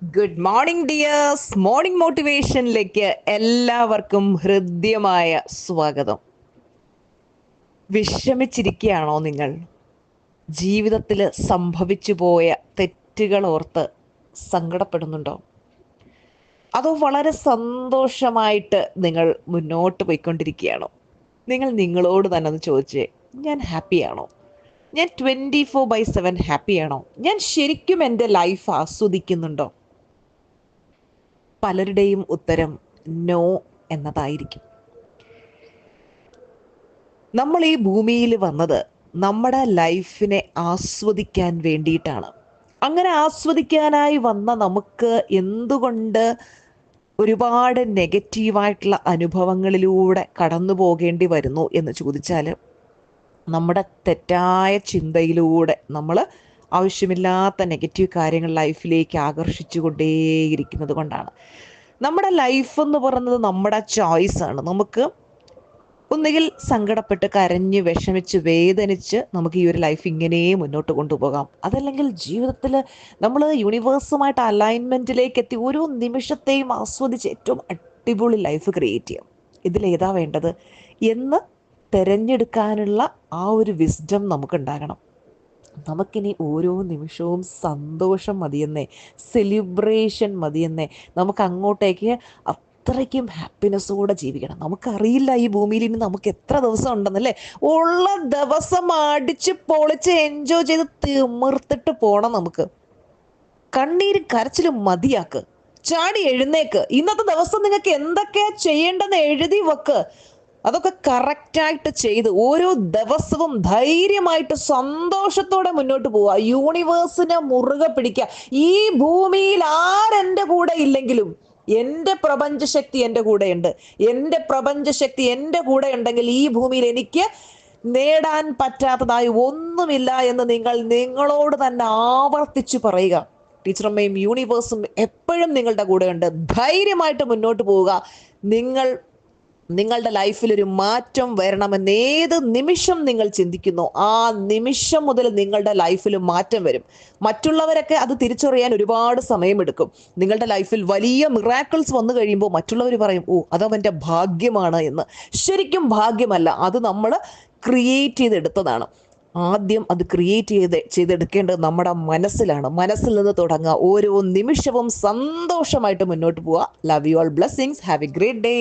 Good morning dears. Morning മോട്ടിവേഷനിലേക്ക് എല്ലാവർക്കും ഹൃദ്യമായ സ്വാഗതം. വിഷമിച്ചിരിക്കുകയാണോ നിങ്ങൾ? ജീവിതത്തിൽ സംഭവിച്ചു പോയ തെറ്റുകൾ ഓർത്ത് സങ്കടപ്പെടുന്നുണ്ടോ? അതോ വളരെ സന്തോഷമായിട്ട് നിങ്ങൾ മുന്നോട്ട് പോയിക്കൊണ്ടിരിക്കുകയാണോ? നിങ്ങൾ നിങ്ങളോട് തന്നെ ഒന്ന് ചോദിച്ചേ, ഞാൻ ഹാപ്പിയാണോ? ഞാൻ 24/7 ഹാപ്പിയാണോ? ഞാൻ ശരിക്കും എൻ്റെ ലൈഫ് ആസ്വദിക്കുന്നുണ്ടോ? പലരുടെയും ഉത്തരം നോ എന്നതായിരിക്കും. നമ്മൾ ഈ ഭൂമിയിൽ വന്നത് നമ്മുടെ ലൈഫിനെ ആസ്വദിക്കാൻ വേണ്ടിയിട്ടാണ്. അങ്ങനെ ആസ്വദിക്കാനായി വന്ന നമുക്ക് എന്തുകൊണ്ട് ഒരുപാട് നെഗറ്റീവായിട്ടുള്ള അനുഭവങ്ങളിലൂടെ കടന്നു പോകേണ്ടി വരുന്നു എന്ന് ചോദിച്ചാൽ, നമ്മുടെ തെറ്റായ ചിന്തയിലൂടെ നമ്മൾ ആവശ്യമില്ലാത്ത നെഗറ്റീവ് കാര്യങ്ങൾ ലൈഫിലേക്ക് ആകർഷിച്ചു കൊണ്ടേയിരിക്കുന്നത് കൊണ്ടാണ്. നമ്മുടെ ലൈഫ് എന്ന് പറയുന്നത് നമ്മുടെ ചോയ്സാണ്. നമുക്ക് ഒന്നുകിൽ സങ്കടപ്പെട്ട് കരഞ്ഞ് വിഷമിച്ച് വേദനിച്ച് നമുക്ക് ഈ ഒരു ലൈഫ് ഇങ്ങനെ മുന്നോട്ട് കൊണ്ടുപോകാം. അതല്ലെങ്കിൽ ജീവിതത്തിൽ നമ്മൾ യൂണിവേഴ്സുമായിട്ട് അലൈൻമെൻറ്റിലേക്ക് എത്തി ഓരോ നിമിഷത്തെയും ആസ്വദിച്ച് ഏറ്റവും അടിപൊളി ലൈഫ് ക്രിയേറ്റ് ചെയ്യാം. ഇതിലേതാ വേണ്ടത് എന്ന് തിരഞ്ഞെടുക്കാനുള്ള ആ ഒരു വിസ്ഡം നമുക്കുണ്ടാകണം. നമുക്കിനി ഓരോ നിമിഷവും സന്തോഷം മതിയെന്നേ, സെലിബ്രേഷൻ മതിയെന്നേ, നമുക്ക് അങ്ങോട്ടേക്ക് അത്രയ്ക്കും ഹാപ്പിനെസ്സോടെ ജീവിക്കണം. നമുക്കറിയില്ല ഈ ഭൂമിയിൽ ഇനി നമുക്ക് എത്ര ദിവസം ഉണ്ടെന്നല്ലേ. ഉള്ള ദിവസം അടിച്ച് പൊളിച്ച് എൻജോയ് ചെയ്ത് തിമിർത്തിട്ട് പോണം. നമുക്ക് കണ്ണീരും കരച്ചിലും മതിയാക്ക്, ചാടി എഴുന്നേക്ക്. ഇന്നത്തെ ദിവസം നിങ്ങൾക്ക് എന്തൊക്കെയാ ചെയ്യേണ്ടെന്ന് എഴുതി വെക്ക്. അതൊക്കെ കറക്റ്റായിട്ട് ചെയ്ത് ഓരോ ദിവസവും ധൈര്യമായിട്ട് സന്തോഷത്തോടെ മുന്നോട്ട് പോവുക. യൂണിവേഴ്സിനെ മുറുകെ പിടിക്കുക. ഈ ഭൂമിയിൽ ആരെൻ്റെ കൂടെ ഇല്ലെങ്കിലും എൻ്റെ പ്രപഞ്ചശക്തി എൻ്റെ കൂടെയുണ്ട്. എൻ്റെ പ്രപഞ്ചശക്തി എൻ്റെ കൂടെ ഉണ്ടെങ്കിൽ ഈ ഭൂമിയിൽ എനിക്ക് നേടാൻ പറ്റാത്തതായി ഒന്നുമില്ല എന്ന് നിങ്ങൾ നിങ്ങളോട് തന്നെ ആവർത്തിച്ച് പറയുക. ടീച്ചറമ്മയും യൂണിവേഴ്സും എപ്പോഴും നിങ്ങളുടെ കൂടെയുണ്ട്. ധൈര്യമായിട്ട് മുന്നോട്ട് പോവുക. നിങ്ങളുടെ ലൈഫിൽ ഒരു മാറ്റം വരണമെന്ന് ഏത് നിമിഷം നിങ്ങൾ ചിന്തിക്കുന്നു, ആ നിമിഷം മുതൽ നിങ്ങളുടെ ലൈഫിൽ മാറ്റം വരും. മറ്റുള്ളവരൊക്കെ അത് തിരിച്ചറിയാൻ ഒരുപാട് സമയമെടുക്കും. നിങ്ങളുടെ ലൈഫിൽ വലിയ മിറാക്കിൾസ് വന്നു കഴിയുമ്പോൾ മറ്റുള്ളവർ പറയും, ഓ അതവൻ്റെ ഭാഗ്യമാണ് എന്ന്. ശരിക്കും ഭാഗ്യമല്ല, അത് നമ്മൾ ക്രിയേറ്റ് ചെയ്തെടുത്തതാണ്. ആദ്യം അത് ക്രിയേറ്റ് ചെയ്തെടുക്കേണ്ടത് നമ്മുടെ മനസ്സിലാണ്. മനസ്സിൽ നിന്ന് തുടങ്ങുക. ഓരോ നിമിഷവും സന്തോഷമായിട്ട് മുന്നോട്ട് പോവുക. Love you all. Blessings. Have A great day.